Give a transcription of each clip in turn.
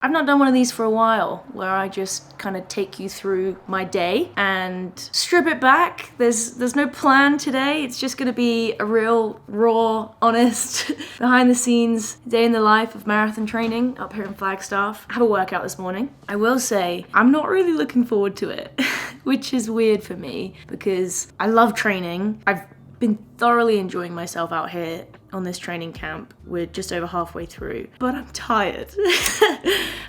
I've not done one of these for a while, where I just kind of take you through my day and strip it back. There's no plan today. It's just gonna be a real, raw, honest, behind the scenes day in the life of marathon training up here in Flagstaff. I have a workout this morning. I will say, I'm not really looking forward to it, which is weird for me because I love training. I've been thoroughly enjoying myself out here on this training camp. We're just over halfway through, but I'm tired.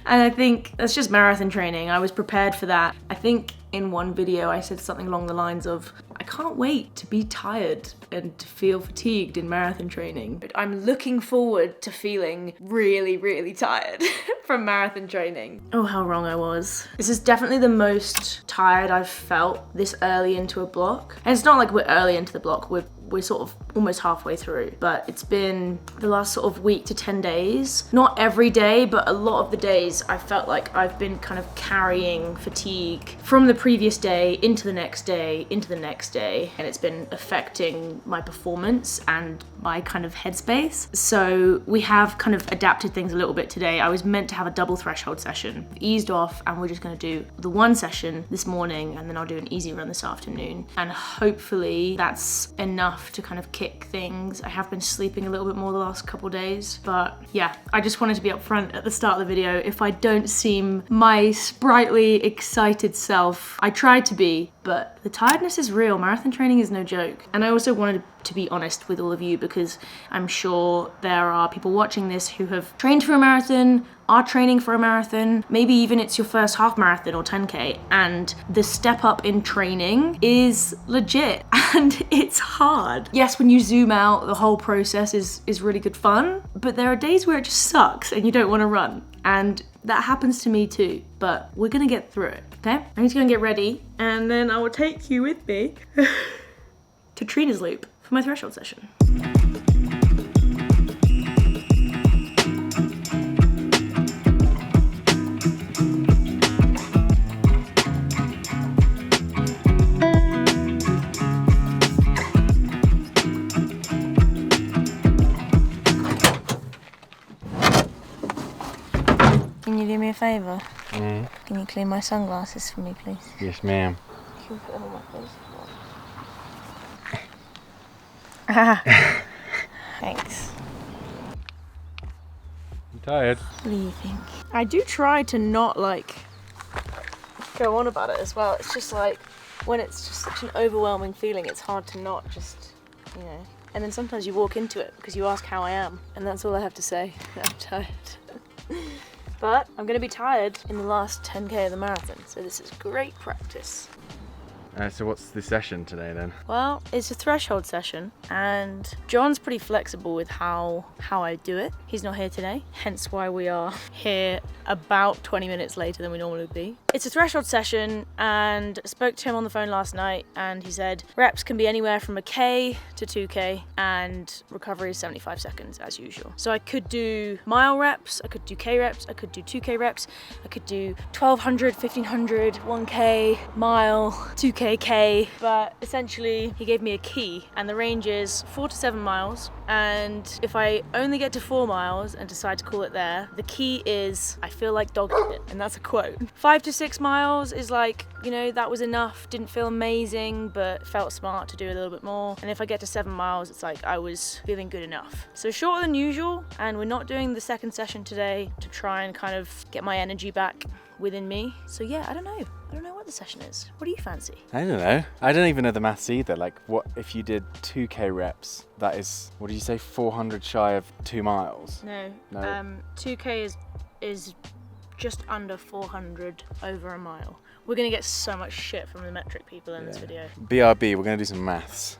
And I think that's just marathon training. I was prepared for that. I think in one video I said something along the lines of, I can't wait to be tired and to feel fatigued in marathon training. But I'm looking forward to feeling really, really tired from marathon training. Oh, how wrong I was. This is definitely the most tired I've felt this early into a block. And it's not like we're early into the block, we're sort of almost halfway through, but it's been the last sort of week to 10 days. Not every day, but a lot of the days I felt like I've been kind of carrying fatigue from the previous day into the next day, into the next day, and it's been affecting my performance and my kind of headspace. So we have kind of adapted things a little bit today. I was meant to have a double threshold session, eased off, and we're just gonna do the one session this morning, and then I'll do an easy run this afternoon. And hopefully that's enough to kind of kick things. I have been sleeping a little bit more the last couple days, but yeah, I just wanted to be upfront at the start of the video. If I don't seem my sprightly, excited self, I try to be, but the tiredness is real. Marathon training is no joke. And I also wanted to be honest with all of you because I'm sure there are people watching this who have trained for a marathon, are training for a marathon, maybe even it's your first half marathon or 10K, and the step up in training is legit and it's hard. Yes, when you zoom out, the whole process is really good fun, but there are days where it just sucks and you don't want to run. And that happens to me too, but we're gonna get through it, okay? I'm just gonna get ready and then I will take you with me to Trina's Loop for my threshold session. Can you do me a favour? Mm. Can you clean my sunglasses for me, please? Yes, ma'am. Can you put them on my face? Thanks. You tired? What do you think? I do try to not like go on about it as well. It's just like when it's just such an overwhelming feeling, it's hard to not just, you know. And then sometimes you walk into it because you ask how I am, and that's all I have to say. I'm tired. But I'm gonna be tired in the last 10K of the marathon, so this is great practice. So what's the session today then? Well, it's a threshold session, and John's pretty flexible with how I do it. He's not here today, hence why we are here about 20 minutes later than we normally would be. It's a threshold session, and I spoke to him on the phone last night, and he said reps can be anywhere from a K to 2K, and recovery is 75 seconds as usual. So I could do mile reps, I could do K reps, I could do 2K reps, I could do 1200, 1500, 1K, mile, 2K, K, but essentially he gave me a key, and the range is 4 to 7 miles, and if I only get to 4 miles and decide to call it there, the key is I feel like dog shit, and that's a quote. 5 to 6 miles is like, you know, that was enough, didn't feel amazing, but felt smart to do a little bit more. And if I get to 7 miles, it's like I was feeling good enough. So shorter than usual, and we're not doing the second session today to try and kind of get my energy back within me. So yeah, I don't know what the session is. What do you fancy? I don't know. I don't even know the maths either. Like, what if you did 2K reps? That is, what did you say, 400 shy of 2 miles? No. No. 2K is just under 400 over a mile. We're gonna get so much shit from the metric people in this video. BRB, we're gonna do some maths.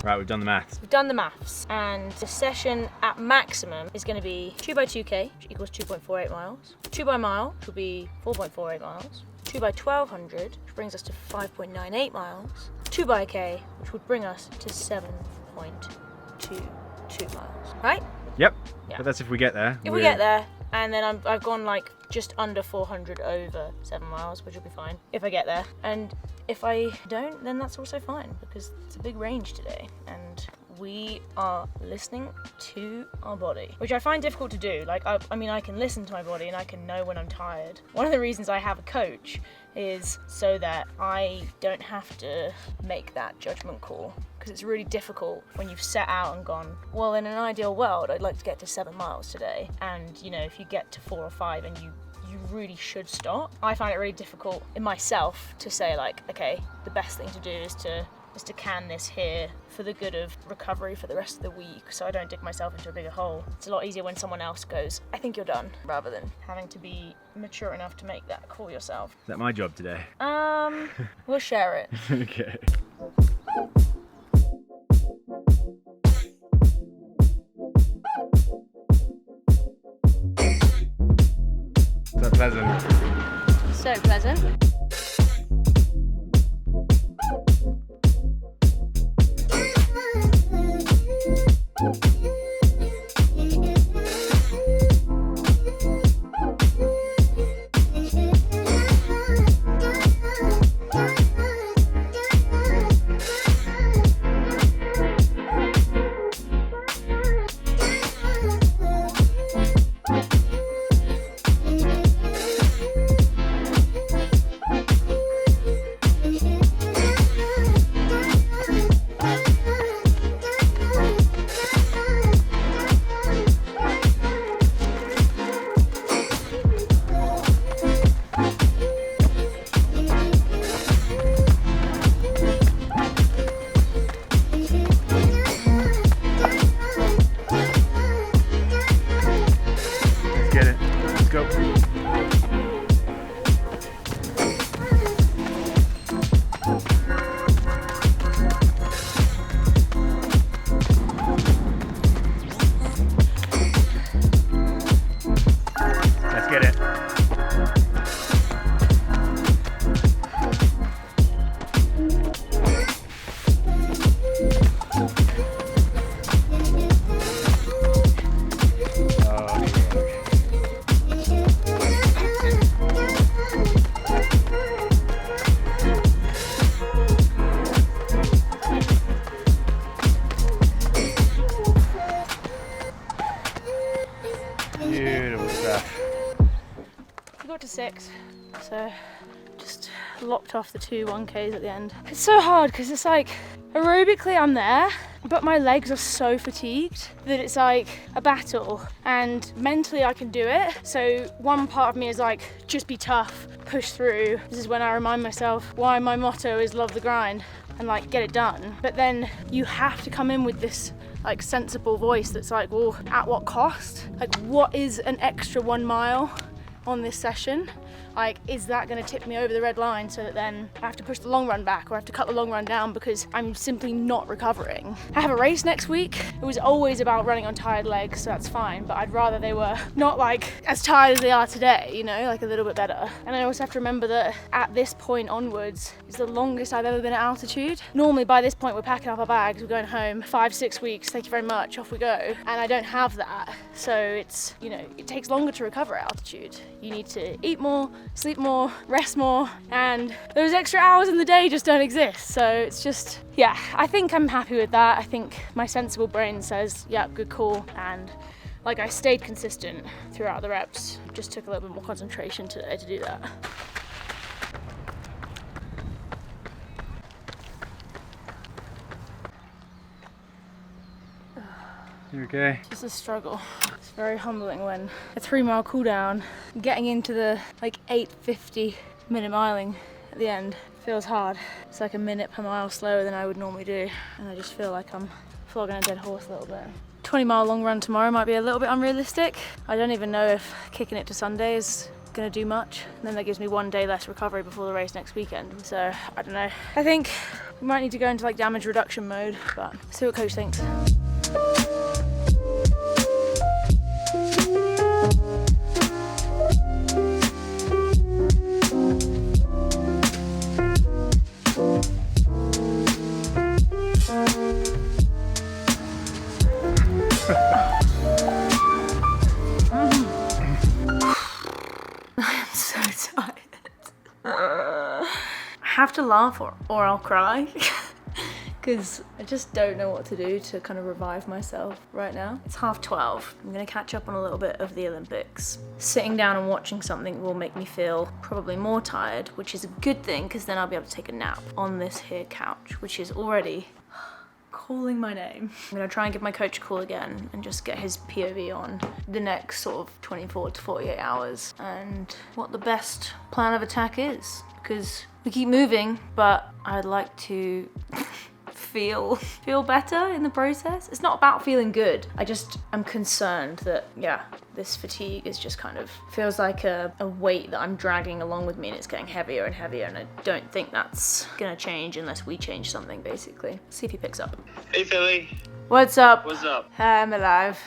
Right, we've done the maths. We've done the maths, and the session at maximum is going to be 2 by 2K, which equals 2.48 miles, 2 by mile, which will be 4.48 miles, 2 by 1200, which brings us to 5.98 miles, 2 by K, which would bring us to 7.22 miles, right? Yep, Yeah. but that's if we get there. If we get there, and then I've gone like just under 400 over 7 miles, which will be fine if I get there. And if I don't, then that's also fine, because it's a big range today, and we are listening to our body, which I find difficult to do. Like, I mean, I can listen to my body and I can know when I'm tired. One of the reasons I have a coach is so that I don't have to make that judgment call, because it's really difficult when you've set out and gone, well, in an ideal world, I'd like to get to 7 miles today. And, you know, if you get to 4 or 5 and you really should stop, I find it really difficult in myself to say, like, okay, the best thing to do is to can this here for the good of recovery for the rest of the week, so I don't dig myself into a bigger hole. It's a lot easier when someone else goes, I think you're done, rather than having to be mature enough to make that call yourself. Is that my job today? We'll share it. Okay. Is that pleasant? So pleasant. Beautiful stuff. We got to 6, so just lopped off the 2 1Ks at the end. It's so hard because it's like, aerobically I'm there, but my legs are so fatigued that it's like a battle, and mentally I can do it. So one part of me is like, just be tough, push through. This is when I remind myself why my motto is love the grind and like get it done. But then you have to come in with this like sensible voice that's like, well, at what cost? Like, what is an extra 1 mile on this session? Like, is that going to tip me over the red line so that then I have to push the long run back, or I have to cut the long run down because I'm simply not recovering? I have a race next week. It was always about running on tired legs, so that's fine, but I'd rather they were not like as tired as they are today, you know, like a little bit better. And I also have to remember that at this point onwards is the longest I've ever been at altitude. Normally by this point we're packing up our bags, we're going home, 5-6 weeks, thank you very much, off we go. And I don't have that, so it's, you know, it takes longer to recover at altitude. You need to eat more, sleep more, rest more, and those extra hours in the day just don't exist. So it's just, yeah, I think I'm happy with that. I think my sensible brain says, yeah, good call. And like, I stayed consistent throughout the reps, just took a little bit more concentration today to do that. You okay? It's a struggle. It's very humbling when a 3 mile cool down, getting into the like 8:50 minute miling at the end feels hard. It's like a minute per mile slower than I would normally do, and I just feel like I'm flogging a dead horse a little bit. 20 mile long run tomorrow might be a little bit unrealistic. I don't even know if kicking it to Sunday is gonna do much. And then that gives me 1 day less recovery before the race next weekend. So I don't know. I think we might need to go into like damage reduction mode, but see what coach thinks. I have to laugh or I'll cry because I just don't know what to do to kind of revive myself right now. It's 12:30. I'm gonna catch up on a little bit of the Olympics. Sitting down and watching something will make me feel probably more tired, which is a good thing because then I'll be able to take a nap on this here couch, which is already calling my name. I'm gonna try and give my coach a call again and just get his POV on the next sort of 24 to 48 hours and what the best plan of attack is, because we keep moving, but I'd like to feel better in the process. It's not about feeling good. I'm concerned that, yeah, this fatigue is just kind of feels like a weight that I'm dragging along with me, and it's getting heavier and heavier, and I don't think that's gonna change unless we change something, basically. See if he picks up. Hey, Philly. What's up? What's up? I'm alive.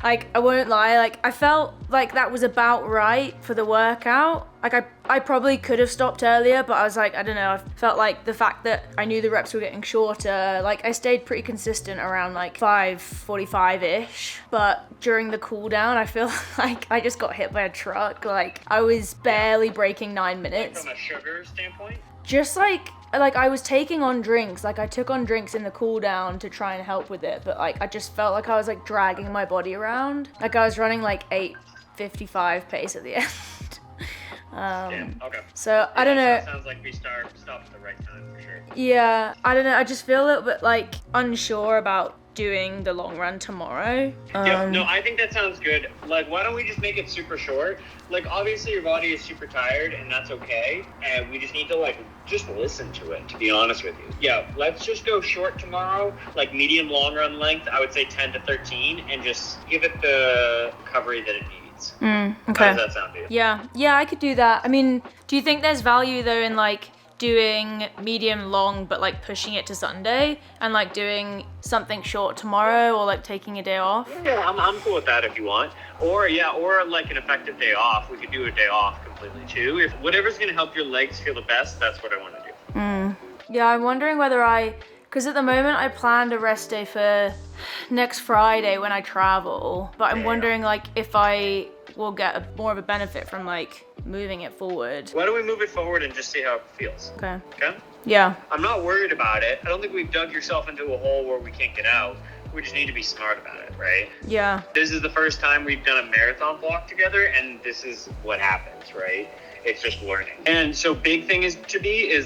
Like, I won't lie, like, I felt like that was about right for the workout. Like, I probably could have stopped earlier, but I was like, I don't know, I felt like the fact that I knew the reps were getting shorter, like, I stayed pretty consistent around, like, 5:45-ish, but during the cool down, I feel like I just got hit by a truck. Like, I was barely breaking 9 minutes. From a sugar standpoint? Just like I was taking on drinks, like I took on drinks in the cool down to try and help with it, but like I just felt like I was like dragging my body around. Like I was running like 8:55 pace at the end. Damn, okay. So I don't know. Sounds like we stopped at the right time for sure. Yeah, I don't know. I just feel a little bit like unsure about doing the long run tomorrow. Yeah, no, I think that sounds good. Like, why don't we just make it super short? Like, obviously your body is super tired, and that's okay. And we just need to, like, just listen to it, to be honest with you. Yeah, let's just go short tomorrow, like medium long run length, I would say 10 to 13, and just give it the recovery that it needs. Okay. How does that sound to you? Yeah, I could do that. I mean, do you think there's value though in like doing medium long but like pushing it to Sunday and like doing something short tomorrow or like taking a day off? Yeah, I'm cool with that if you want. Or like an effective day off. We could do a day off completely too. If whatever's gonna help your legs feel the best, that's what I want to do. Yeah, I'm wondering whether because at the moment I planned a rest day for next Friday when I travel, but I'm wondering like if I will get more of a benefit from like moving it forward. Why don't we move it forward and just see how it feels? Okay. Okay? Yeah. I'm not worried about it. I don't think we've dug yourself into a hole where we can't get out. We just need to be smart about it, right? Yeah. This is the first time we've done a marathon block together, and this is what happens, right? It's just learning. And so big thing is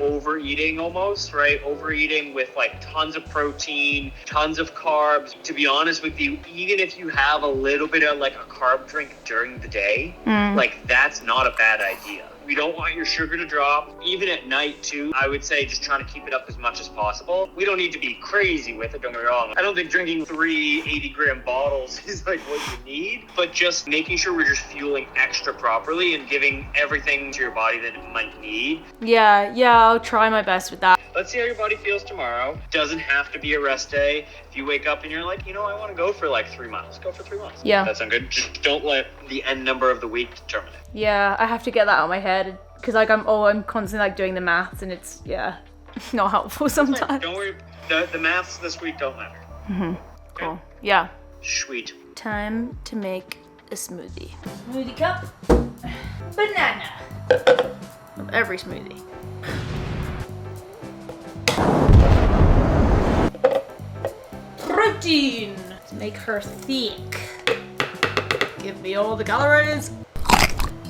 overeating almost, right? Overeating with like tons of protein, tons of carbs. To be honest with you, even if you have a little bit of like a carb drink during the day, like that's not a bad idea. We don't want your sugar to drop. Even at night too, I would say just trying to keep it up as much as possible. We don't need to be crazy with it, don't get me wrong. I don't think drinking 3 80-gram bottles is like what you need, but just making sure we're just fueling extra properly and giving everything to your body that it might need. Yeah, I'll try my best with that. Let's see how your body feels tomorrow. Doesn't have to be a rest day. If you wake up and you're like, I want to go for like 3 miles, go for 3 miles. Yeah. That sounds good. Just don't let the end number of the week determine it. Yeah, I have to get that out of my head because like I'm constantly like doing the maths and it's not helpful sometimes. Don't worry, the maths this week don't matter. Cool. Okay. Yeah. Sweet. Time to make a smoothie. Smoothie cup, banana. Of every smoothie. Protein to make her thick. Give me all the calories.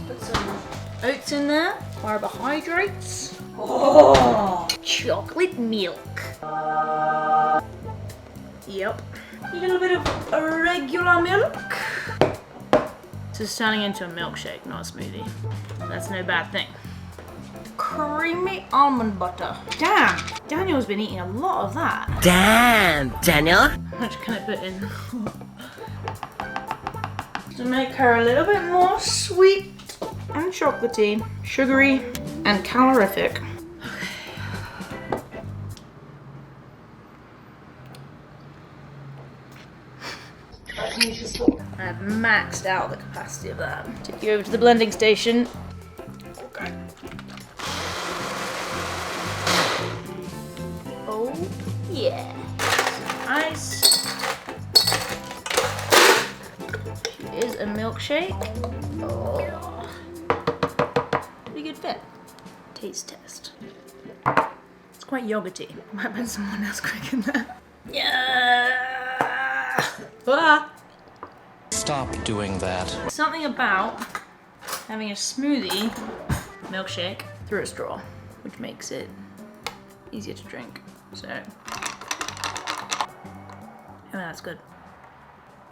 Put some oats in there. Carbohydrates. Oh, chocolate milk. Yep. A little bit of regular milk. This is turning into a milkshake, not a smoothie. That's no bad thing. Creamy almond butter. Damn, Daniel's been eating a lot of that. Damn, Daniel. How much can I put in? To make her a little bit more sweet and chocolatey, sugary and calorific. I've maxed out the capacity of that. Take you over to the blending station. Okay. Oh yeah. Ice. Is a milkshake. Oh. Pretty good fit. Taste test. It's quite yogurty. Might put some more Nesquik in there. Yeah. Ah. Stop doing that. Something about having a smoothie milkshake through a straw, which makes it easier to drink. So, oh, that's good.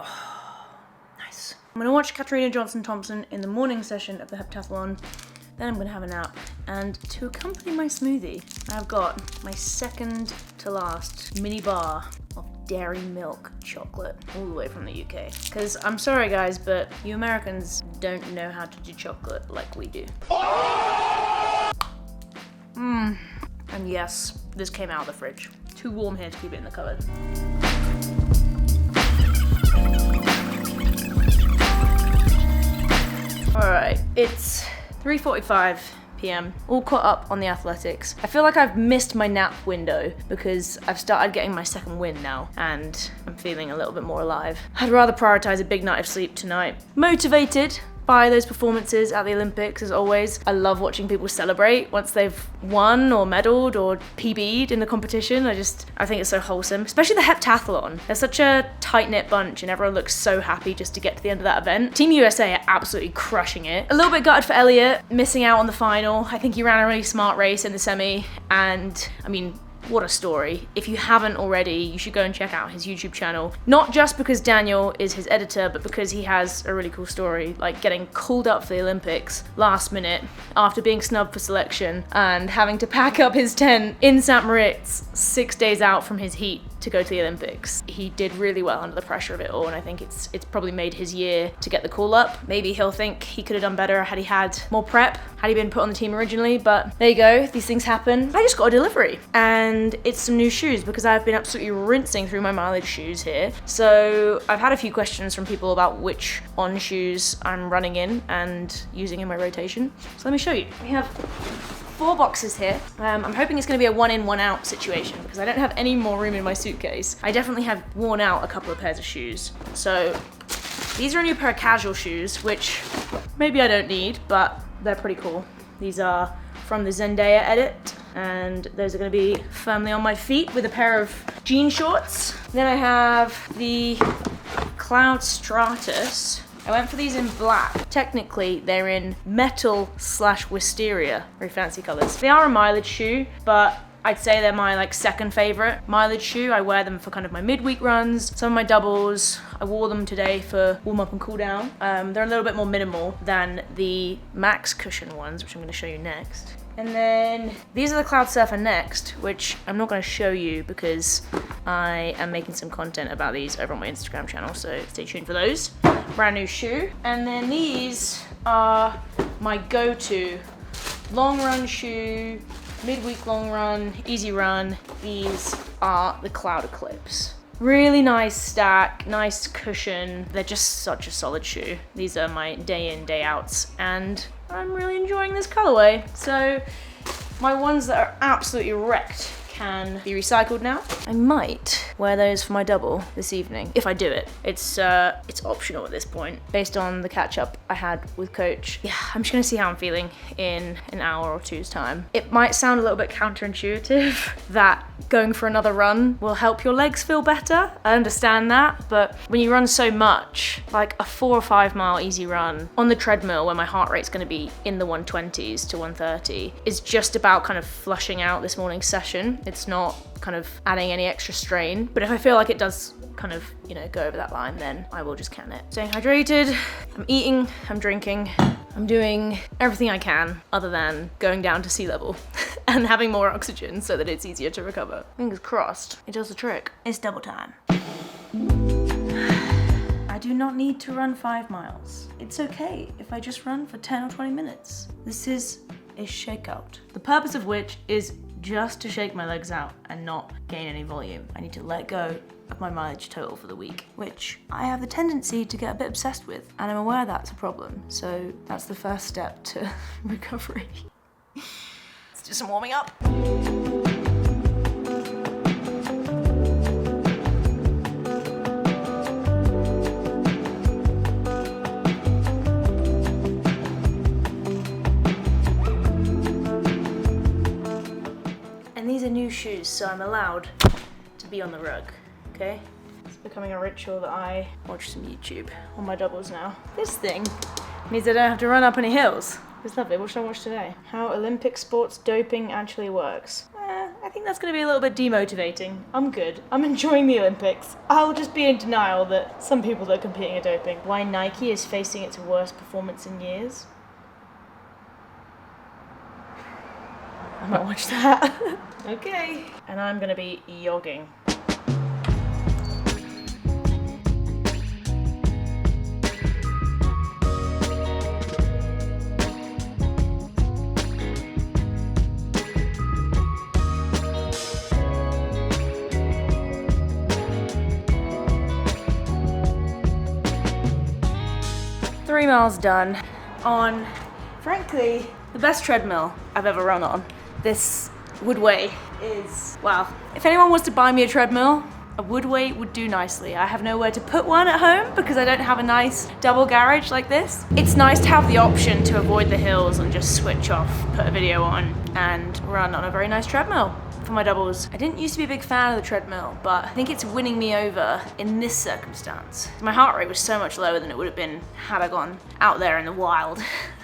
Oh, nice. I'm gonna watch Katarina Johnson-Thompson in the morning session of the heptathlon. Then I'm gonna have a nap. And to accompany my smoothie, I've got my second to last mini bar of dairy milk chocolate all the way from the UK. Because I'm sorry guys, but you Americans don't know how to do chocolate like we do. And yes, this came out of the fridge. Too warm here to keep it in the cupboard. Alright, it's 3:45 p.m. All caught up on the athletics. I feel like I've missed my nap window because I've started getting my second win now and I'm feeling a little bit more alive. I'd rather prioritize a big night of sleep tonight. Motivated by those performances at the Olympics as always. I love watching people celebrate once they've won or medaled or PB'd in the competition. I think it's so wholesome, especially the heptathlon. They're such a tight-knit bunch and everyone looks so happy just to get to the end of that event. Team USA are absolutely crushing it. A little bit gutted for Elliot, missing out on the final. I think he ran a really smart race in the semi and I mean, what a story. If you haven't already, you should go and check out his YouTube channel. Not just because Daniel is his editor, but because he has a really cool story, like getting called up for the Olympics last minute after being snubbed for selection and having to pack up his tent in St. Moritz 6 days out from his heat to go to the Olympics. He did really well under the pressure of it all, and I think it's probably made his year to get the call up. Maybe he'll think he could have done better had he had more prep, had he been put on the team originally, but there you go, these things happen. I just got a delivery, and it's some new shoes because I've been absolutely rinsing through my mileage shoes here. So I've had a few questions from people about which On shoes I'm running in and using in my rotation. So let me show you. We have 4 boxes here. I'm hoping it's gonna be a 1 in, 1 out situation because I don't have any more room in my suitcase. I definitely have worn out a couple of pairs of shoes. So these are a new pair of casual shoes, which maybe I don't need, but they're pretty cool. These are from the Zendaya edit, and those are gonna be firmly on my feet with a pair of jean shorts. Then I have the Cloud Stratus. I went for these in black. Technically, they're in metal/wisteria, very fancy colors. They are a mileage shoe, but I'd say they're my second favorite mileage shoe. I wear them for kind of my midweek runs, some of my doubles. I wore them today for warm up and cool down. They're a little bit more minimal than the Max Cushion ones, which I'm gonna show you next. And then these are the Cloud Surfer Next, which I'm not gonna show you because I am making some content about these over on my Instagram channel, so stay tuned for those. Brand new shoe. And then these are my go-to long run shoe, midweek long run, easy run. These are the Cloud Eclipse. Really nice stack, nice cushion. They're just such a solid shoe. These are my day in, day outs, and I'm really enjoying this colorway. So my ones that are absolutely wrecked can be recycled now. I might wear those for my double this evening, if I do it. It's optional at this point, based on the catch up I had with coach. Yeah, I'm just gonna see how I'm feeling in an hour or two's time. It might sound a little bit counterintuitive that going for another run will help your legs feel better. I understand that, but when you run so much, like a 4 or 5 mile easy run on the treadmill where my heart rate's gonna be in the 120s to 130 is just about kind of flushing out this morning's session. It's not kind of adding any extra strain, but if I feel like it does kind of, go over that line, then I will just can it. Staying hydrated, I'm eating, I'm drinking, I'm doing everything I can other than going down to sea level and having more oxygen so that it's easier to recover. Fingers crossed, it does the trick. It's double time. I do not need to run 5 miles. It's okay if I just run for 10 or 20 minutes. This is a shakeout, the purpose of which is just to shake my legs out and not gain any volume. I need to let go of my mileage total for the week, which I have the tendency to get a bit obsessed with, and I'm aware that's a problem. So that's the first step to recovery. Let's do some warming up. New shoes, so I'm allowed to be on the rug, okay? It's becoming a ritual that I watch some YouTube on my doubles now. This thing means I don't have to run up any hills. It's lovely. What should I watch today? How Olympic sports doping actually works. I think that's going to be a little bit demotivating. I'm good. I'm enjoying the Olympics. I'll just be in denial that some people that are competing are doping. Why Nike is facing its worst performance in years. I might watch that. Okay. And I'm going to be yogging. Three miles done on, frankly, the best treadmill I've ever run on. This Woodway is, wow. If anyone wants to buy me a treadmill, a Woodway would do nicely. I have nowhere to put one at home because I don't have a nice double garage like this. It's nice to have the option to avoid the hills and just switch off, put a video on, and run on a very nice treadmill. For my doubles. I didn't used to be a big fan of the treadmill, but I think it's winning me over in this circumstance. My heart rate was so much lower than it would have been had I gone out there in the wild.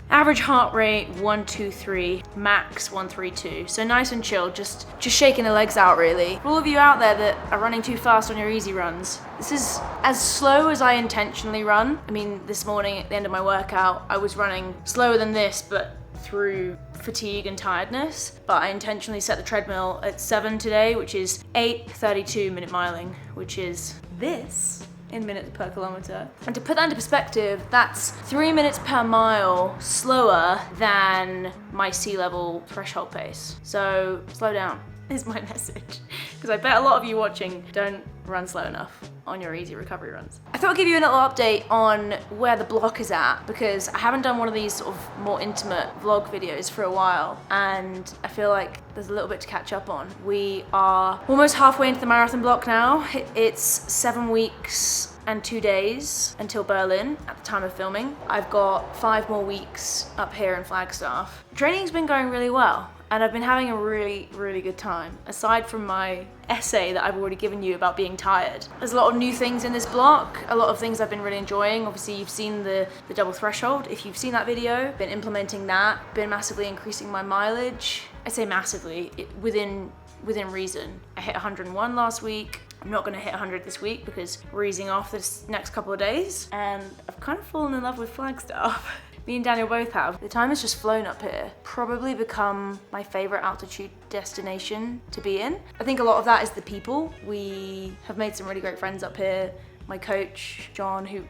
Average heart rate 123, max 132. So nice and chill, just shaking the legs out really. For all of you out there that are running too fast on your easy runs, this is as slow as I intentionally run. I mean, this morning at the end of my workout, I was running slower than this, but through fatigue and tiredness, but I intentionally set the treadmill at 7 today, which is 8:32 minute miling, which is this in minutes per kilometer. And to put that into perspective, that's 3 minutes per mile slower than my sea level threshold pace. So slow down is my message, because I bet a lot of you watching don't run slow enough on your easy recovery runs. I thought I'd give you a little update on where the block is at, because I haven't done one of these sort of more intimate vlog videos for a while, and I feel like there's a little bit to catch up on. We are almost halfway into the marathon block now. It's 7 weeks and 2 days until Berlin at the time of filming. I've got 5 more weeks up here in Flagstaff. Training's been going really well, and I've been having a really, really good time. Aside from my essay that I've already given you about being tired. There's a lot of new things in this block, a lot of things I've been really enjoying. Obviously you've seen the double threshold. If you've seen that video, been implementing that, been massively increasing my mileage. I say massively, within reason. I hit 101 last week. I'm not gonna hit 100 this week because we're easing off this next couple of days, and I've kind of fallen in love with Flagstaff. Me and Daniel both have. The time has just flown up here. Probably become my favorite altitude destination to be in. I think a lot of that is the people. We have made some really great friends up here. My coach, John, who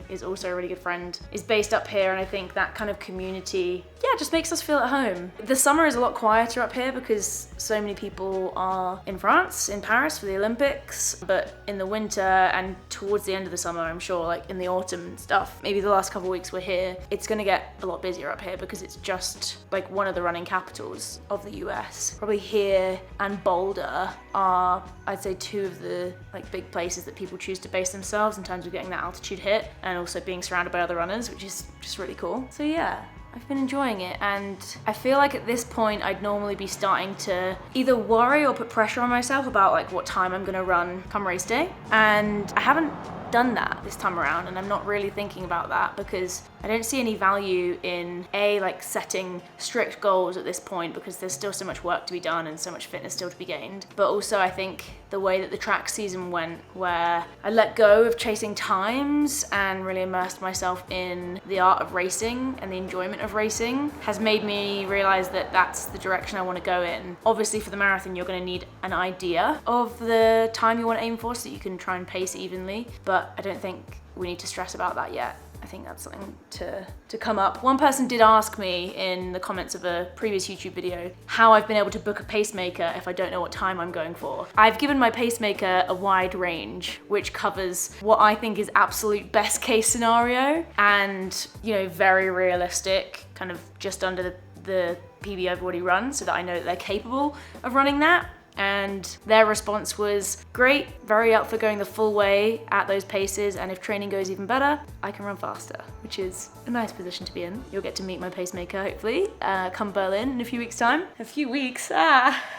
is also a really good friend, is based up here, and I think that kind of community, just makes us feel at home. The summer is a lot quieter up here because so many people are in France, in Paris for the Olympics, but in the winter and towards the end of the summer, I'm sure, like in the autumn and stuff, maybe the last couple of weeks we're here, it's gonna get a lot busier up here because it's just like one of the running capitals of the US. Probably here and Boulder are, I'd say, 2 of the like big places that people choose to base themselves in terms of getting that altitude hit, and also being surrounded by other runners, which is just really cool. So yeah, I've been enjoying it, and I feel like at this point I'd normally be starting to either worry or put pressure on myself about like what time I'm gonna run come race day, and I haven't done that this time around, and I'm not really thinking about that because I don't see any value in like setting strict goals at this point, because there's still so much work to be done and so much fitness still to be gained. But also I think the way that the track season went, where I let go of chasing times and really immersed myself in the art of racing and the enjoyment of racing, has made me realize that that's the direction I want to go in. Obviously for the marathon you're going to need an idea of the time you want to aim for so that you can try and pace evenly, but I don't think we need to stress about that yet. I think that's something to come up. One person did ask me in the comments of a previous YouTube video how I've been able to book a pacemaker if I don't know what time I'm going for. I've given my pacemaker a wide range, which covers what I think is absolute best case scenario and, very realistic, kind of just under the PB I've already run, so that I know that they're capable of running that. and their response was great, very up for going the full way at those paces, and if training goes even better, I can run faster, which is a nice position to be in. You'll get to meet my pacemaker, hopefully, come Berlin in a few weeks' time. A few weeks,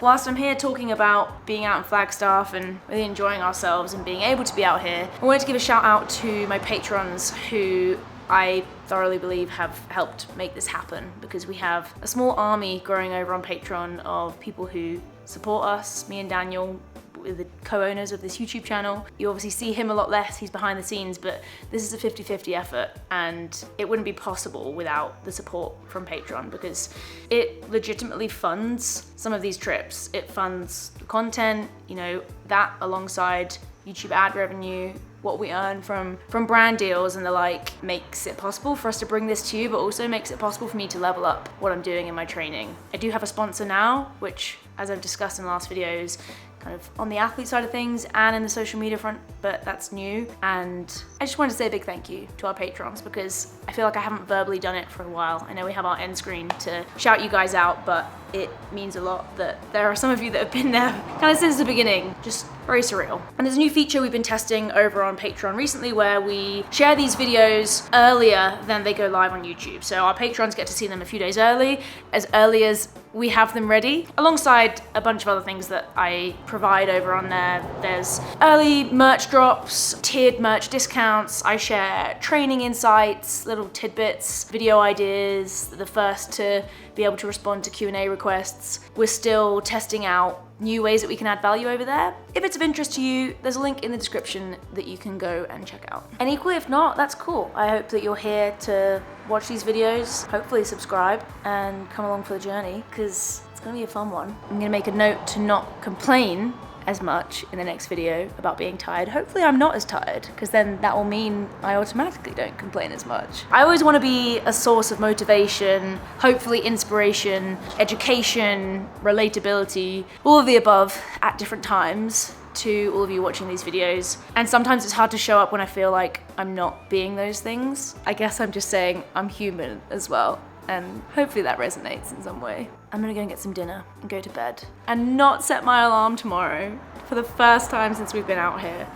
Whilst I'm here talking about being out in Flagstaff and really enjoying ourselves and being able to be out here, I wanted to give a shout out to my patrons who I thoroughly believe have helped make this happen, because we have a small army growing over on Patreon of people who support us, me and Daniel, the co-owners of this YouTube channel. You obviously see him a lot less, he's behind the scenes, but this is a 50-50 effort, and it wouldn't be possible without the support from Patreon, because it legitimately funds some of these trips. It funds the content, you know, that alongside YouTube ad revenue, what we earn from brand deals and the like, makes it possible for us to bring this to you, but also makes it possible for me to level up what I'm doing in my training. I do have a sponsor now, which, as I've discussed in the last videos, kind of on the athlete side of things and in the social media front, but that's new. And I just wanted to say a big thank you to our patrons, because I feel like I haven't verbally done it for a while. I know we have our end screen to shout you guys out, but it means a lot that there are some of you that have been there kind of since the beginning. Just very surreal. And there's a new feature we've been testing over on Patreon recently where we share these videos earlier than they go live on YouTube. So our patrons get to see them a few days early as we have them ready, alongside a bunch of other things that I provide over on there. There's early merch drops, tiered merch discounts, I share training insights, little tidbits, video ideas, the first to be able to respond to Q&A requests. We're still testing out new ways that we can add value over there. If it's of interest to you, there's a link in the description that you can go and check out. And equally, if not, that's cool. I hope that you're here to watch these videos, hopefully subscribe and come along for the journey, because it's gonna be a fun one. I'm gonna make a note to not complain as much in the next video about being tired. Hopefully I'm not as tired, because then that will mean I automatically don't complain as much. I always want to be a source of motivation, hopefully inspiration, education, relatability, all of the above at different times to all of you watching these videos. And sometimes it's hard to show up when I feel like I'm not being those things. I guess I'm just saying I'm human as well, and hopefully that resonates in some way. I'm gonna go and get some dinner and go to bed and not set my alarm tomorrow for the first time since we've been out here.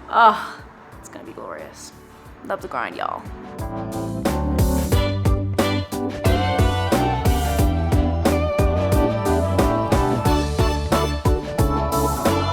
Oh, it's gonna be glorious. Love the grind, y'all.